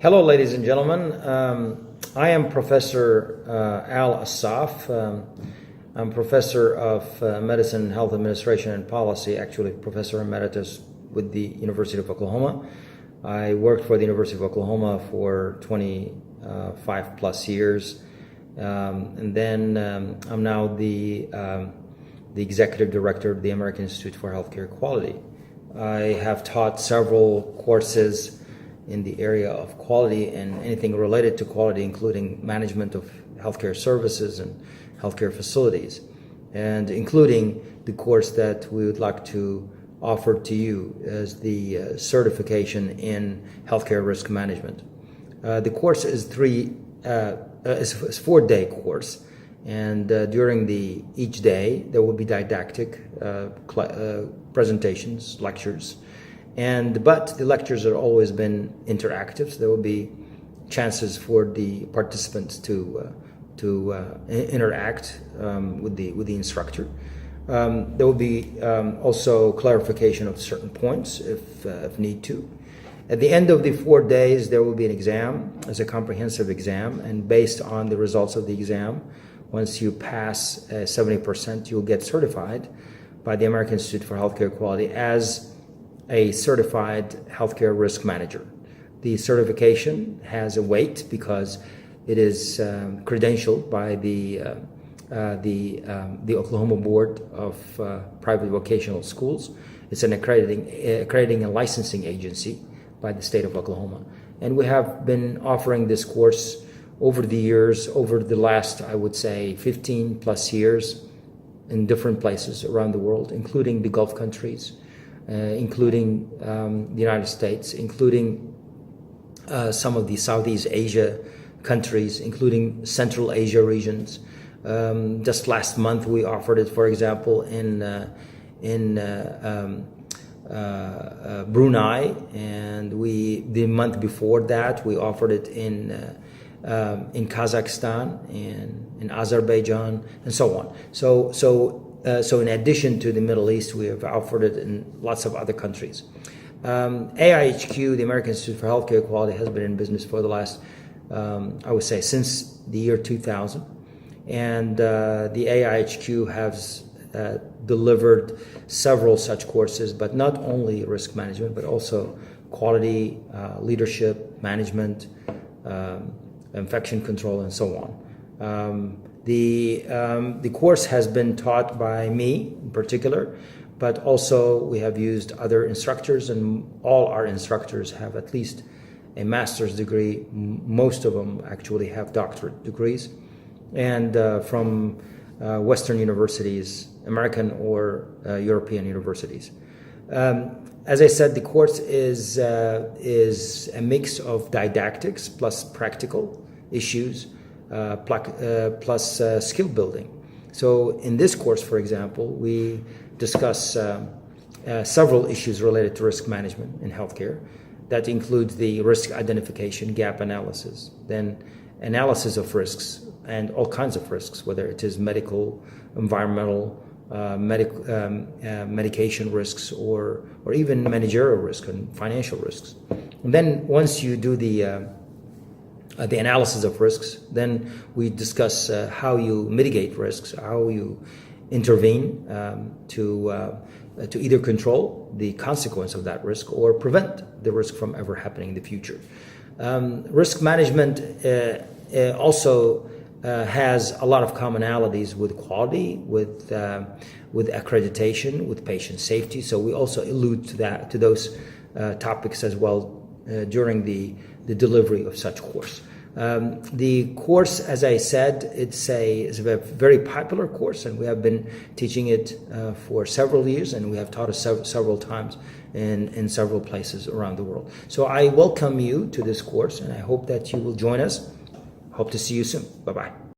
Hello, ladies and gentlemen. I am Professor Al Assaf. I'm Professor of Medicine, Health Administration, and Policy, actually Professor Emeritus with the University of Oklahoma. I worked for the University of Oklahoma for 25 plus years. And then I'm now the Executive Director of the American Institute for Healthcare Quality. I have taught several courses in the area of quality and anything related to quality, including management of healthcare services and healthcare facilities, and including the course that we would like to offer to you as the certification in healthcare risk management. The course is a 4-day course, and during each day there will be didactic presentations, lectures. But the lectures have always been interactive, so there will be chances for the participants to interact with the instructor. There will be also clarification of certain points if need to. At the end of the 4 days, there will be an exam, as a comprehensive exam, and based on the results of the exam, once you pass 70%, you'll get certified by the American Institute for Healthcare Quality as a certified healthcare risk manager. The certification has a weight because it is credentialed by the Oklahoma Board of Private Vocational Schools. It's an accrediting and licensing agency by the state of Oklahoma. And we have been offering this course over the years, over the last, I would say, 15 plus years in different places around the world, including the Gulf countries, including the United States, including some of the Southeast Asia countries, including Central Asia regions. Just last month, we offered it, for example, in Brunei, and the month before that, we offered it in Kazakhstan and in Azerbaijan, and so on. So in addition to the Middle East, we have offered it in lots of other countries. AIHQ, the American Institute for Healthcare Quality, has been in business for the last, I would say, since the year 2000. And the AIHQ has delivered several such courses, but not only risk management, but also quality, leadership, management, infection control, and so on. The course has been taught by me in particular, but also we have used other instructors, and all our instructors have at least a master's degree. Most of them actually have doctorate degrees, and from Western universities, American or European universities. As I said, the course is a mix of didactics plus practical issues, plus skill building. So in this course, for example, we discuss several issues related to risk management in healthcare. That includes the risk identification, gap analysis, then analysis of risks and all kinds of risks, whether it is medical, environmental, medication risks, or even managerial risk and financial risks. And then once you do the analysis of risks, then we discuss how you mitigate risks, how you intervene to either control the consequence of that risk or prevent the risk from ever happening in the future. Risk management also has a lot of commonalities with quality, with accreditation, with patient safety. So we also allude to those topics as well during the delivery of such course. The course, as I said, is a very popular course, and we have been teaching it for several years, and we have taught it several times in several places around the world. So I welcome you to this course, and I hope that you will join us. Hope to see you soon. Bye-bye.